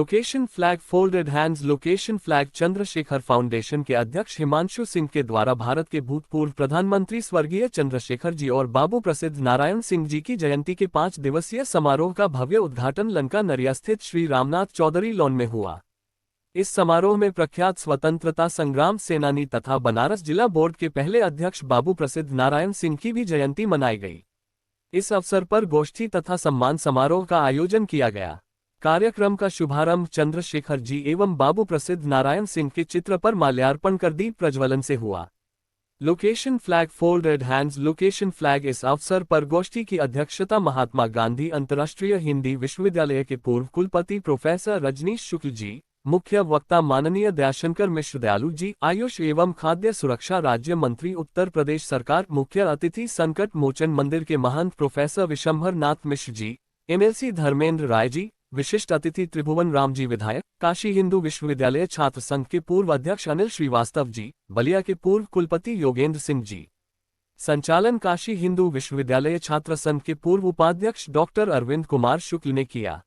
Location flag folded hands. Location flag Chandrashekhar foundation के अध्यक्ष हिमांशु सिंह के द्वारा भारत के भूतपूर्व प्रधानमंत्री स्वर्गीय चंद्रशेखर जी और बाबू प्रसिद्ध नारायण सिंह जी की जयंती के 5 दिवसीय समारोह का भव्य उद्घाटन लंका नरिया स्थित श्री रामनाथ चौधरी लॉन में हुआ। इस समारोह में प्रख्यात स्वतंत्रता संग्राम सेनानी तथा बनारस जिला बोर्ड के पहले अध्यक्ष बाबू प्रसिद्ध नारायण सिंह की भी जयंती मनाई गई। इस अवसर पर गोष्ठी तथा सम्मान समारोह का आयोजन किया गया। कार्यक्रम का शुभारंभ चंद्रशेखर जी एवं बाबू प्रसिद्ध नारायण सिंह के चित्र पर माल्यार्पण कर दीप प्रज्वलन से हुआ। Location flag folded hands. Location flag. इस अवसर पर गोष्ठी की अध्यक्षता महात्मा गांधी अंतर्राष्ट्रीय हिंदी विश्वविद्यालय के पूर्व कुलपति प्रोफेसर रजनीश शुक्ल जी, मुख्य वक्ता माननीय दयाशंकर मिश्र दयालु जी, आयुष एवं खाद्य सुरक्षा राज्य मंत्री उत्तर प्रदेश सरकार, मुख्य अतिथि संकट मोचन मंदिर के महंत प्रोफेसर विशंभर नाथ मिश्र जी, एमएलसी धर्मेंद्र राय जी, विशिष्ट अतिथि त्रिभुवन राम जी विधायक, काशी हिंदू विश्वविद्यालय छात्र संघ के पूर्व अध्यक्ष अनिल श्रीवास्तव जी, बलिया के पूर्व कुलपति योगेंद्र सिंह जी। संचालन काशी हिंदू विश्वविद्यालय छात्र संघ के पूर्व उपाध्यक्ष डॉक्टर अरविंद कुमार शुक्ल ने किया।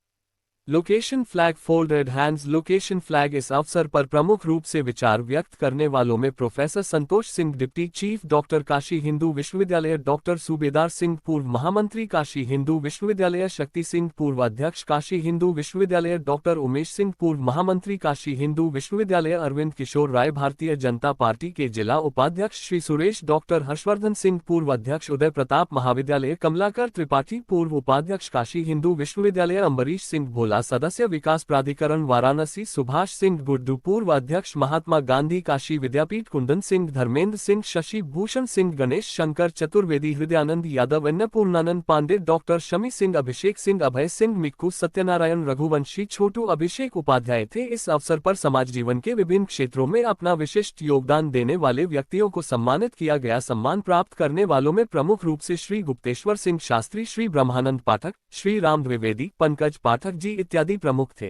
Location flag folded hands. Location flag. इस अवसर पर प्रमुख रूप से विचार व्यक्त करने वालों में professor Santosh Singh deputy chief doctor Kashi Hindu विश्वविद्यालय, डॉक्टर सूबेदार सिंह पूर्व महामंत्री काशी हिंदू विश्वविद्यालय, शक्ति सिंह पूर्व अध्यक्ष काशी हिंदू विश्वविद्यालय, डॉक्टर उमेश सिंह पूर्व महामंत्री काशी हिंदू विश्वविद्यालय, अरविंद किशोर राय भारतीय जनता पार्टी के जिला उपाध्यक्ष श्री सुरेश, डॉक्टर हर्षवर्धन सिंह पूर्व अध्यक्ष उदय प्रताप महाविद्यालय, कमलाकर त्रिपाठी पूर्व उपाध्यक्ष काशी हिंदू विश्वविद्यालय, अम्बरीश सिंह भोला सदस्य विकास प्राधिकरण वाराणसी, सुभाष सिंह गुड्डू पूर्व अध्यक्ष महात्मा गांधी काशी विद्यापीठ, कुंदन सिंह, धर्मेंद्र सिंह, शशि भूषण सिंह, गणेश शंकर चतुर्वेदी, हृदयानंद यादव, अन्नपूर्णानंद पांडे, डॉक्टर शमी सिंह, अभिषेक सिंह, अभय सिंह, मिक्कू, सत्यनारायण रघुवंशी, छोटू, अभिषेक उपाध्याय थे। इस अवसर पर समाज जीवन के विभिन्न क्षेत्रों में अपना विशिष्ट योगदान देने वाले व्यक्तियों को सम्मानित किया गया। सम्मान प्राप्त करने वालों में प्रमुख रूप से श्री गुप्तेश्वर सिंह शास्त्री, श्री ब्रह्मानंद पाठक, श्री राम द्विवेदी, पंकज पाठक जी इत्यादि प्रमुख थे।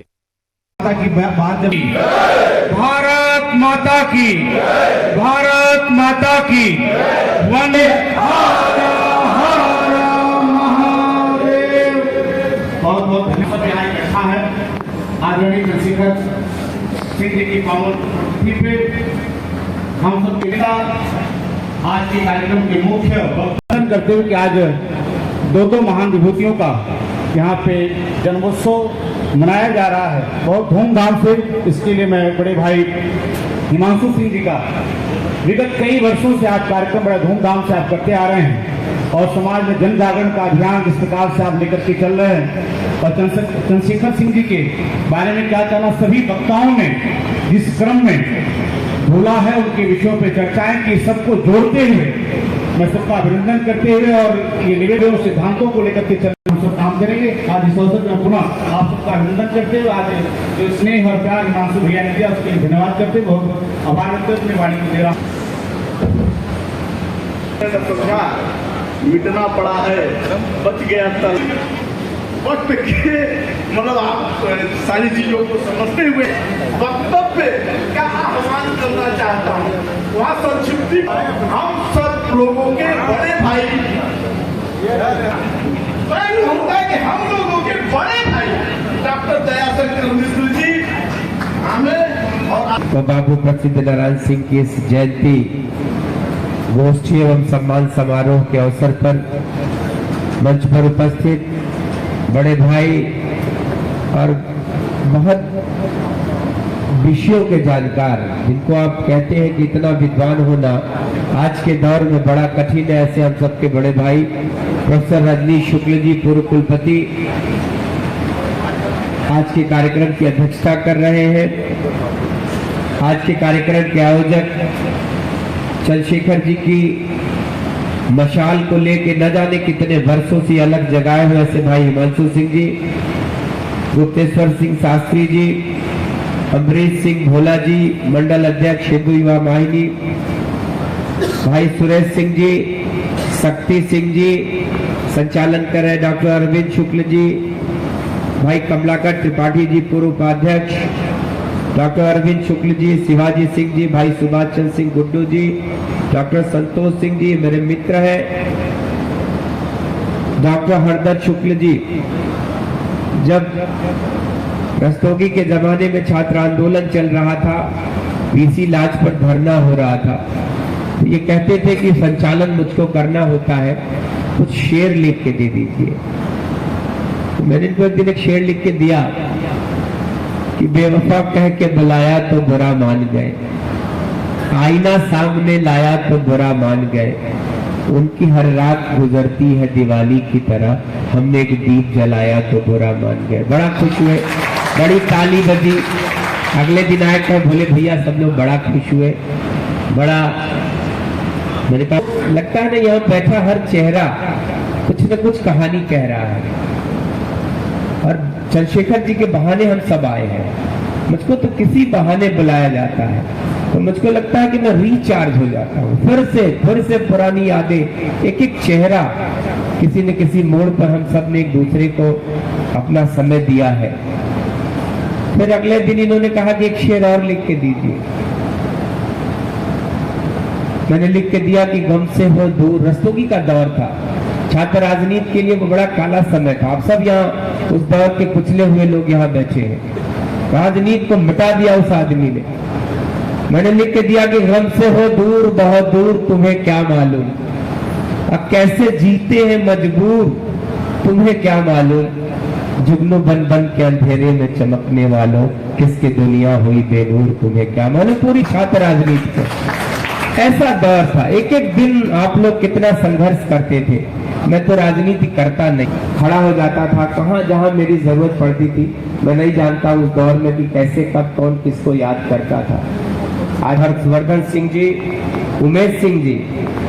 भारत माता की, भारत माता की, वंदे महादेव। बहुत बहुत धन्यवाद। यहाँ इकट्ठा है आदरणीय चंद्रशेखर सिंह जी की पावन तिथि पे हम सब के आज के कार्यक्रम के मुख्य वक्तव्य करते हुए कि आज दो महान विभूतियों का यहाँ पे जन्मोत्सव मनाया जा रहा है बहुत धूमधाम से। इसके लिए मैं बड़े भाई हिमांशु सिंह जी का विगत कई वर्षों से आप कार्यक्रम बड़ा धूमधाम से आप करते आ रहे हैं और समाज में जन जागरण का अभियान जिस प्रकार से आप लेकर के चल रहे हैं और चंद्रशेखर सिंह जी के बारे में क्या कहना, सभी वक्ताओं ने जिस क्रम में बोला है उनके विषयों पर चर्चाएं की, सबको जोड़ते हुए मैं सबका अभिनंदन करते हुए और ये निवेदन सिद्धांतों को लेकर के हम सब काम करेंगे। आज इस अवसर पर पुनः आप सबका अभिनंदन करते हुए आज जो स्नेह और प्यार हिमांशु भैया ने दिया उसके लिए धन्यवाद करते हुए बहुत आभार व्यक्त अपनी वाणी को दे रहा हूँ। मिटना पड़ा है, बच गया तल वक्त के, मतलब आप सारी चीजों को समझते हुए वक्तव्य क्या आह्वान करना चाहता हूँ वहाँ संक्षिप्ति हम सब लोगों के बड़े भाई होता है कि हम लोगों के बड़े भाई डॉक्टर दयाशंकर मिश्र जी हमें और तो बाबू प्रसिद्ध नारायण सिंह की इस जयंती गोष्ठी एवं सम्मान समारोह के अवसर पर मंच पर उपस्थित बड़े भाई और बहुत विषयों के जानकार, जिनको आप कहते हैं कि इतना विद्वान होना आज के दौर में बड़ा कठिन है, ऐसे हम सबके बड़े भाई प्रोफेसर रजनीश शुक्ल जी पूर्व कुलपति आज के कार्यक्रम की अध्यक्षता कर रहे हैं। आज के कार्यक्रम के आयोजक चंद्रशेखर जी की मशाल को लेके न जाने कितने वर्षों से अलग जगाए हुए ऐसे भाई हिमांशु सिंह जी, गुप्तेश्वर सिंह शास्त्री जी, अम्बरीश सिंह भोला जी, मंडल अध्यक्ष हिंदू युवा वाहिनी, भाई सुरेश सिंह जी, शक्ति सिंह जी, संचालन कर रहे डॉक्टर अरविंद शुक्ल जी, भाई कमलाकर त्रिपाठी जी पूर्व उपाध्यक्ष, डॉक्टर अरविंद शुक्ल जी, शिवाजी सिंह जी, भाई सुभाष चंद्र सिंह गुड्डू जी, डॉक्टर संतोष सिंह जी मेरे मित्र हैं, डॉक्टर हरदत्त शुक्ल जी। जब रस्तोगी के जमाने में छात्र आंदोलन चल रहा था, वीसी लाजपत धरना हो रहा था, तो ये कहते थे कि संचालन मुझको करना होता है, कुछ शेर लिख के दे दीजिए। तो मैंने इनको एक दिन एक शेर लिख के दिया कि बेवफा कह के बुलाया तो बुरा मान गए, आईना सामने लाया तो बुरा मान गए, उनकी हर रात गुजरती है दिवाली की तरह, हमने एक दीप जलाया तो बुरा मान गए। बड़ा खुश हुए, बड़ी ताली बजी। अगले दिन आए तो बोले भैया सब लोग बड़ा खुश हुए, बड़ा। मैंने कहा लगता है ना यहाँ बैठा हर चेहरा कुछ न कुछ कहानी कह रहा है, और चंद्रशेखर जी के बहाने हम सब आए हैं। मुझको तो किसी बहाने बुलाया जाता है तो मुझको लगता है कि मैं रिचार्ज हो जाता हूँ, फिर से पुरानी यादें, एक एक चेहरा। किसी न किसी मोड़ पर हम सब ने एक दूसरे को अपना समय दिया है। फिर अगले दिन इन्होंने कहा कि एक शेर और लिख के दीजिए। मैंने लिख के दिया कि गम से हो दूर। रस्तोगी का दौर था, छात्र राजनीति के लिए वो बड़ा काला समय था। आप सब यहाँ उस दौर के कुचले हुए लोग यहाँ बैठे हैं, राजनीति को मिटा दिया उस आदमी ने। मैंने लिख के दिया कि गम से हो दूर, बहुत दूर, तुम्हें क्या मालूम, अब कैसे जीते हैं मजबूर, तुम्हें क्या मालूम, जुगनू बन बन के अंधेरे में चमकने वालों, किसकी दुनिया हुई बेनूर, तुम्हें क्या मालूम। पूरी छात्र राजनीति का ऐसा दौर था। एक एक दिन आप लोग कितना संघर्ष करते थे। मैं तो राजनीति करता नहीं, खड़ा हो जाता था कहाँ जहाँ मेरी जरूरत पड़ती थी। मैं नहीं जानता उस दौर में कि कैसे कब कौन किसको याद करता था। आज हर्षवर्धन सिंह जी, उमेश सिंह जी,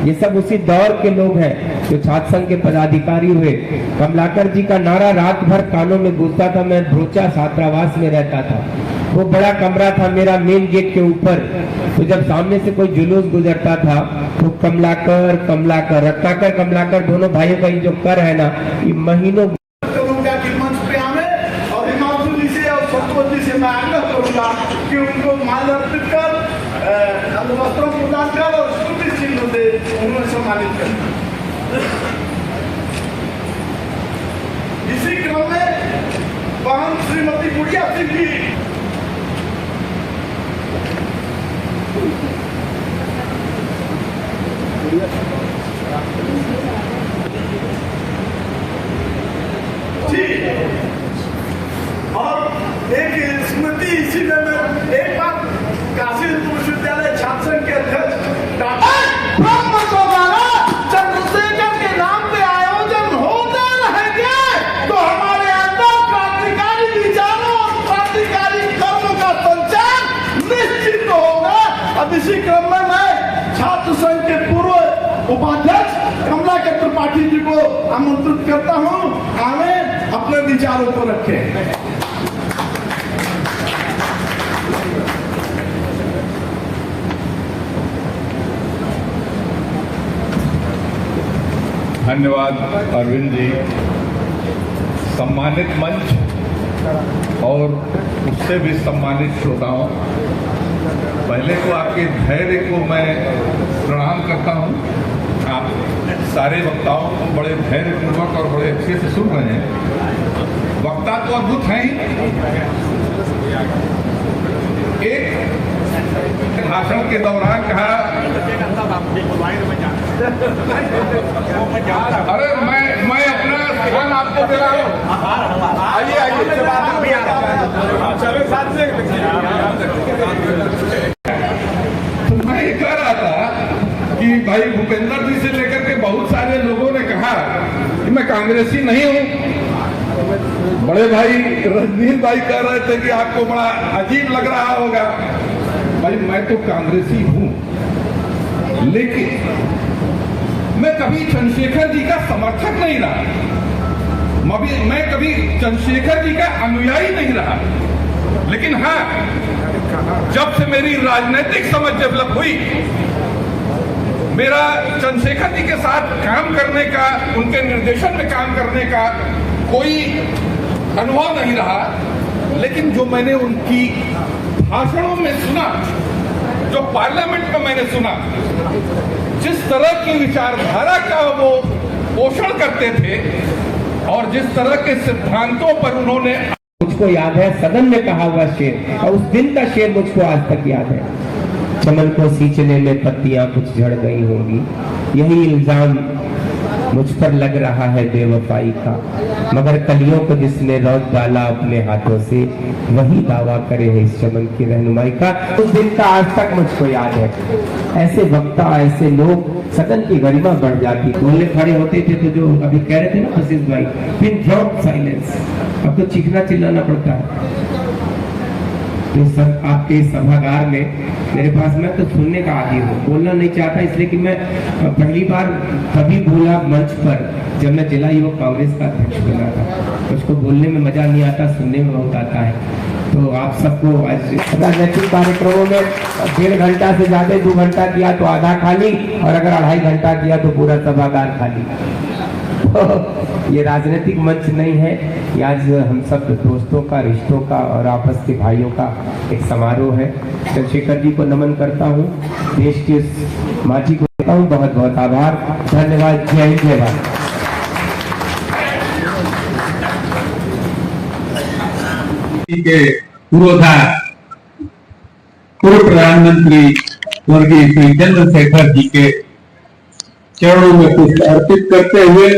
ये सब उसी दौर के लोग हैं जो छात्र संघ के पदाधिकारी हुए। कमलाकर जी का नारा रात भर कानों में गूंजता था। मैं भ्रोचा छात्रावास में रहता था, वो बड़ा कमरा था मेरा मेन गेट के ऊपर। तो जब सामने से कोई जुलूस गुजरता था तो कमलाकर कमलाकर, रत्नाकर कमलाकर, दोनों भाइयों का ये जो कर है ना, ये महीनों करूंगा कि मंच पे आवे और हिमांशु जी से और संतोष जी से मैं आग्रह करूंगा कि उनको माल्य अर्पित कर, वस्त्रों प्रदान कर और स्मृति चिन्ह से उन्हें सम्मानित कर। इसी क्रम में बहन श्रीमती गुड़िया सिंह जी और एक स्मृति इसी में मैं एक बार काशी हिंदू विश्वविद्यालय छात्र संघ के अध्यक्ष ब्रह्म द्वारा चंद्रशेखर के नाम पे आयोजन होते रहेंगे तो हमारे अंदर क्रांतिकारी विचारों और क्रांतिकारी कर्मों का संचार निश्चित होगा। अब इसी क्रम में मैं छात्र संघ के पूर्व उपाध्यक्ष कमलाकर त्रिपाठी जी को आमंत्रित करता हूं, आवे अपने विचारों को रखें। धन्यवाद अरविंद जी। सम्मानित मंच और उससे भी सम्मानित श्रोताओं, पहले तो आपके धैर्य को मैं प्रणाम करता हूं। आप सारे वक्ताओं को बड़े धैर्यपूर्वक और बड़े अच्छे से सुन रहे हैं। वक्ता तो अद्भुत हैं ही। एक भाषण के दौरान कहा, अरे मैं अपना स्थान आपको दे रहा हूँ, आइए आइए। तो मैं ये कह रहा था कि भाई भूपेंद्र जी से लेकर के बहुत सारे लोगों ने कहा कि मैं कांग्रेसी नहीं हूँ। बड़े भाई रजनीश भाई कह रहे थे कि आपको बड़ा अजीब लग रहा होगा। भाई मैं तो कांग्रेसी हूँ, लेकिन मैं कभी चंद्रशेखर जी का समर्थक नहीं रहा, मैं कभी चंद्रशेखर जी का अनुयायी नहीं रहा। लेकिन हाँ, जब से मेरी राजनीतिक समझ डेवलप हुई, मेरा चंद्रशेखर जी के साथ काम करने का, उनके निर्देशन में काम करने का कोई अनुभव नहीं रहा। लेकिन जो मैंने उनकी भाषणों में सुना, जो पार्लियामेंट में मैंने सुना, जिस तरह की विचारधारा का वो पोषण करते थे और जिस तरह के सिद्धांतों पर उन्होंने मुझको याद है सदन में कहा हुआ शेर, और उस दिन का शेर मुझको आज तक याद है। चमन को सींचने में पत्तियां कुछ झड़ गई होंगी, यही इल्जाम मुझ पर लग रहा है बेवफाई का, मगर कलियों को जिसने रौद डाला अपने हाथों से, वही दावा करे है इस चमन की रहनुमाई का। उस दिन का आज तक मुझको याद है। ऐसे वक्ता, ऐसे लोग, सदन की गरिमा बढ़ जाती। बोलने खड़े होते थे तो जो अभी कह रहे थे ना आशीष भाई, पिन ड्रॉप साइलेंस, अब तो चीखना चिल्लाना पड़ता है। तो सब आपके सभागार में मेरे पास, मैं तो सुनने का आदी हूँ, बोलना नहीं चाहता, इसलिए कि मैं पहली बार तभी बोला मंच पर जब मैं जिला युवक कांग्रेस का अध्यक्ष बना था। उसको बोलने में मजा नहीं आता, सुनने में बहुत आता है। तो आप सबको आज राजनीतिक कार्यक्रमों में 1.5 घंटा से ज्यादा 2 घंटा किया तो आधा खाली, और अगर 2.5 घंटा किया तो पूरा सभागार खाली। तो ये राजनीतिक मंच नहीं है, ये आज हम सब दोस्तों का, रिश्तों का और आपस के भाइयों का एक समारोह है। चंद्रशेखर जी को नमन करता हूँ, देश के माटी को देता हूँ बहुत बहुत आभार, धन्यवाद, जय हिंद, जय भारत। के पूर्व प्रधानमंत्री स्वर्गीय श्री चंद्रशेखर जी के चरणों में पुष्प अर्पित करते हुए